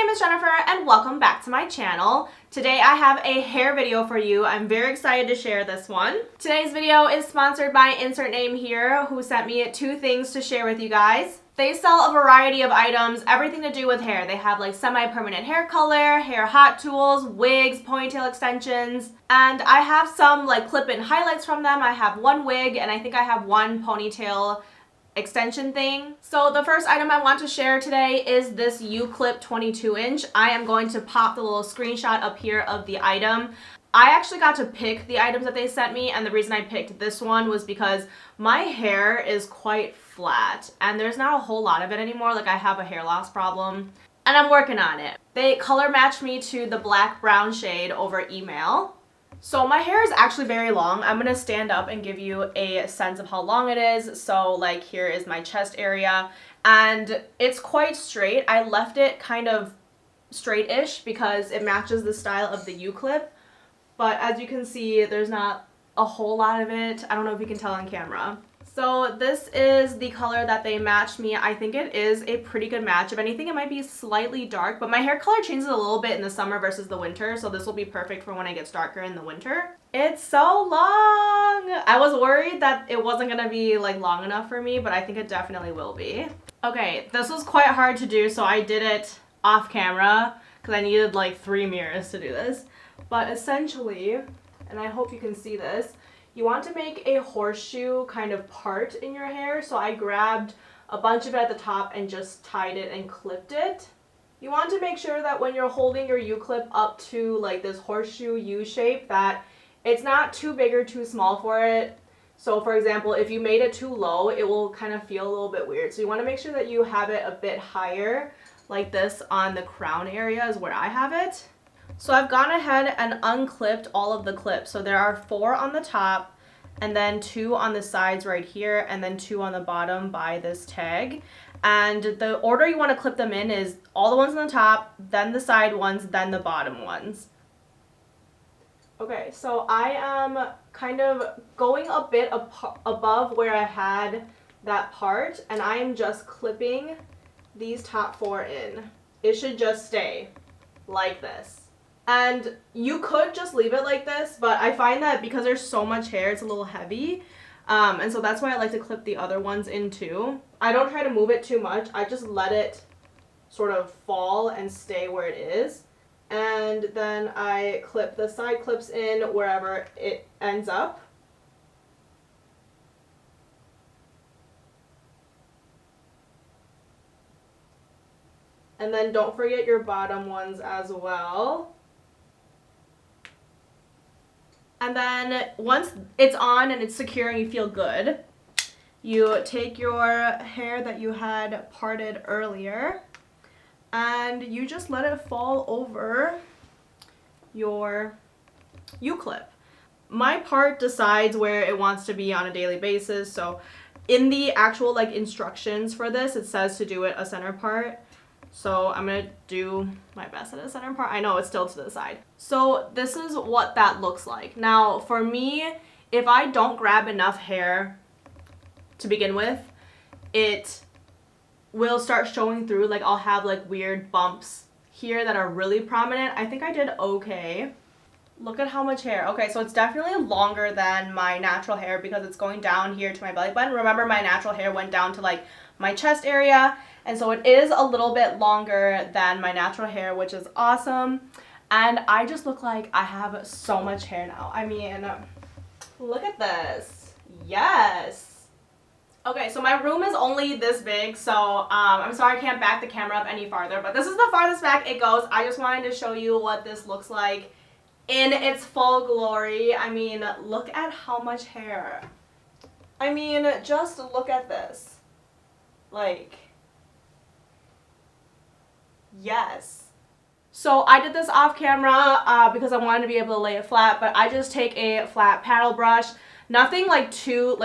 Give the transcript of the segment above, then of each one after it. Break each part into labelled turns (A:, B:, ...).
A: name is Jennifer and welcome back to my channel. Today I have a hair video for you. I'm very excited to share this one. Today's video is sponsored by insert name here, who sent me 2 things to share with you guys. They sell a variety of items, everything to do with hair. They have like semi-permanent hair color, hair hot tools, wigs, ponytail extensions, and I have some like clip-in highlights from them. I have 1 wig and I think I have 1 ponytail extension thing. So the first item I want to share today is this U Clip 22-inch. I am going to pop the little screenshot up here of the item. I actually got to pick the items that they sent me, and the reason I picked this one was because my hair is quite flat and there's not a whole lot of it anymore. Like, I have a hair loss problem and I'm working on it. They color matched me to the black brown shade over email. So my hair is actually very long. I'm gonna stand up and give you a sense of how long it is. So like, here is my chest area and it's quite straight. I left it kind of straight-ish because it matches the style of the U Clip. But as you can see, there's not a whole lot of it. I don't know if you can tell on camera. So this is the color that they matched me. I think it is a pretty good match. If anything, it might be slightly dark, but my hair color changes a little bit in the summer versus the winter, so this will be perfect for when it gets darker in the winter. It's so long! I was worried that it wasn't gonna be like long enough for me, but I think it definitely will be. Okay, this was quite hard to do, so I did it off camera because I needed like 3 mirrors to do this. But essentially, and I hope you can see this, you want to make a horseshoe kind of part in your hair. So I grabbed a bunch of it at the top and just tied it and clipped it. You want to make sure that when you're holding your U-clip up to like this horseshoe U shape, that it's not too big or too small for it. So for example, if you made it too low, it will kind of feel a little bit weird. So you want to make sure that you have it a bit higher, like this on the crown area is where I have it. So I've gone ahead and unclipped all of the clips. So there are 4 on the top and then 2 on the sides right here and then 2 on the bottom by this tag. And the order you want to clip them in is all the ones on the top, then the side ones, then the bottom ones. Okay, so I am kind of going a bit above where I had that part, and I am just clipping these top 4 in. It should just stay like this. And you could just leave it like this, but I find that because there's so much hair, it's a little heavy. And so that's why I like to clip the other ones in too. I don't try to move it too much. I just let it sort of fall and stay where it is. And then I clip the side clips in wherever it ends up. And then don't forget your bottom ones as well. And then once it's on and it's secure and you feel good, you take your hair that you had parted earlier and you just let it fall over your U-clip. My part decides where it wants to be on a daily basis. So in the actual like instructions for this, it says to do it a center part. So I'm going to do my best at a center part. I know it's still to the side. So this is what that looks like. Now for me, if I don't grab enough hair to begin with, it will start showing through. Like, I'll have like weird bumps here that are really prominent. I think I did okay. Look at how much hair. Okay, so it's definitely longer than my natural hair because it's going down here to my belly button. Remember, my natural hair went down to like my chest area, and so it is a little bit longer than my natural hair, which is awesome. And I just look like I have so much hair now. I mean, look at this. Yes. Okay, so my room is only this big, so I'm sorry I can't back the camera up any farther, but this is the farthest back it goes. I just wanted to show you what this looks like in its full glory. I mean, look at how much hair. I mean, just look at this. Like, yes. So I did this off camera because I wanted to be able to lay it flat, but I just take a flat paddle brush, nothing like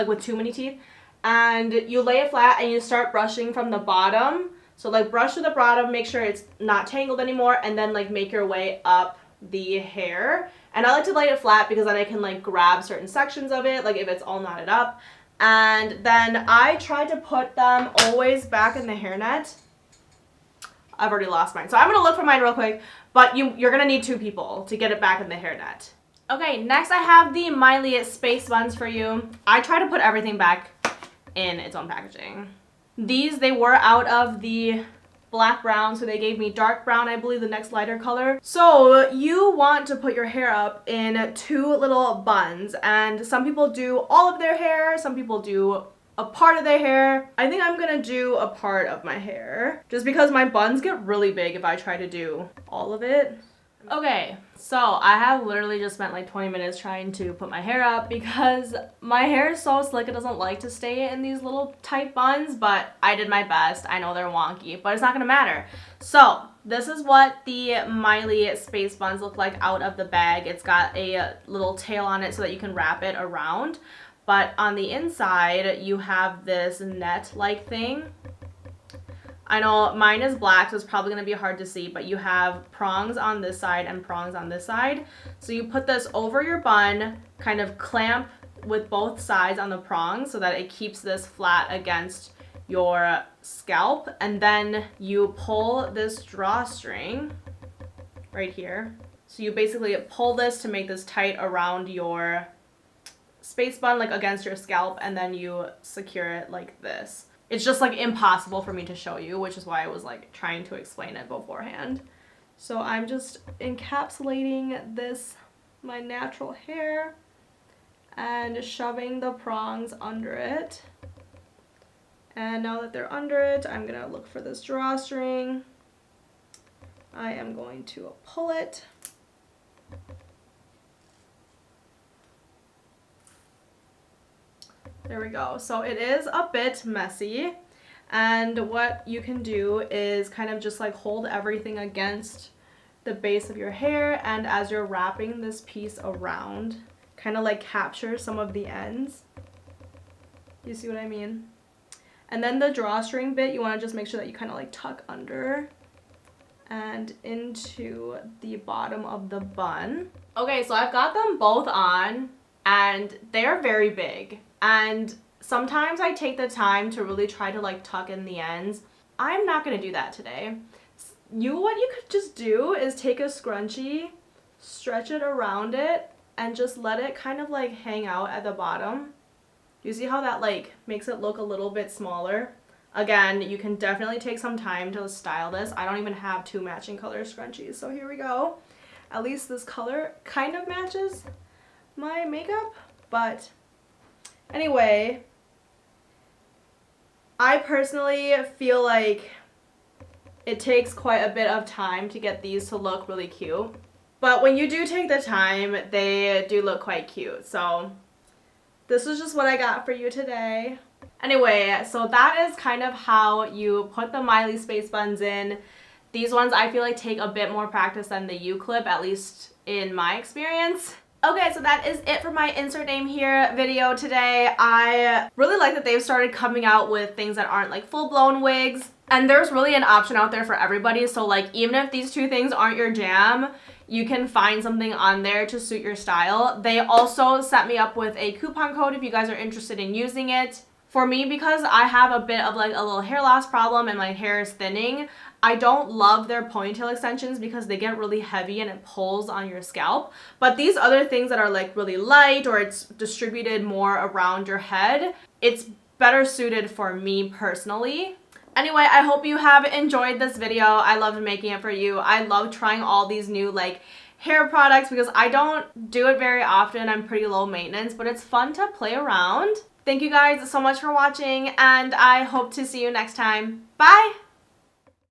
A: with too many teeth, and you lay it flat and you start brushing from the bottom. So like brush to the bottom, make sure it's not tangled anymore, and then like make your way up the hair. And I like to lay it flat because then I can like grab certain sections of it, like if it's all knotted up. And then I try to put them always back in the hairnet I've already lost mine. So I'm going to look for mine real quick, but you're going to need 2 people to get it back in the hairnet. Okay, next I have the Miley Space Buns for you. I try to put everything back in its own packaging. These, they were out of the black brown, so they gave me dark brown, I believe the next lighter color. So you want to put your hair up in 2 little buns, and some people do all of their hair, some people do a part of their hair. I think I'm gonna do a part of my hair just because my buns get really big if I try to do all of it. Okay, so I have literally just spent like 20 minutes trying to put my hair up because my hair is so slick, it doesn't like to stay in these little tight buns, but I did my best. I know they're wonky, but it's not gonna matter. So this is what the Miley Space Buns look like out of the bag. It's got a little tail on it so that you can wrap it around, but on the inside you have this net-like thing. I know mine is black, so it's probably going to be hard to see, but you have prongs on this side and prongs on this side. So you put this over your bun, kind of clamp with both sides on the prongs so that it keeps this flat against your scalp. And then you pull this drawstring right here. So you basically pull this to make this tight around your space bun, like against your scalp, and then you secure it like this. It's just like impossible for me to show you, which is why I was like trying to explain it beforehand. So I'm just encapsulating this, my natural hair, and shoving the prongs under it. And now that they're under it, I'm gonna look for this drawstring. I am going to pull it. There we go. So it is a bit messy, and what you can do is kind of just like hold everything against the base of your hair, and as you're wrapping this piece around, kind of like capture some of the ends. You see what I mean? And then the drawstring bit, you want to just make sure that you kind of like tuck under and into the bottom of the bun. Okay, so I've got them both on, and they're very big. And sometimes I take the time to really try to like tuck in the ends. I'm not going to do that today. What you could just do is take a scrunchie, stretch it around it, and just let it kind of like hang out at the bottom. You see how that like makes it look a little bit smaller? Again, you can definitely take some time to style this. I don't even have 2 matching color scrunchies, so here we go. At least this color kind of matches my makeup, but anyway, I personally feel like it takes quite a bit of time to get these to look really cute. But when you do take the time, they do look quite cute. So this is just what I got for you today. Anyway, so that is kind of how you put the Miley Space Buns in. These ones I feel like take a bit more practice than the U Clip, at least in my experience. Okay, so that is it for my insert name here video today. I really like that they've started coming out with things that aren't like full-blown wigs. And there's really an option out there for everybody. So like even if these 2 things aren't your jam, you can find something on there to suit your style. They also set me up with a coupon code if you guys are interested in using it. For me, because I have a bit of like a little hair loss problem and my hair is thinning, I don't love their ponytail extensions because they get really heavy and it pulls on your scalp. But these other things that are like really light, or it's distributed more around your head, it's better suited for me personally. Anyway, I hope you have enjoyed this video. I loved making it for you. I love trying all these new like hair products because I don't do it very often. I'm pretty low maintenance, but it's fun to play around. Thank you guys so much for watching, and I hope to see you next time. Bye!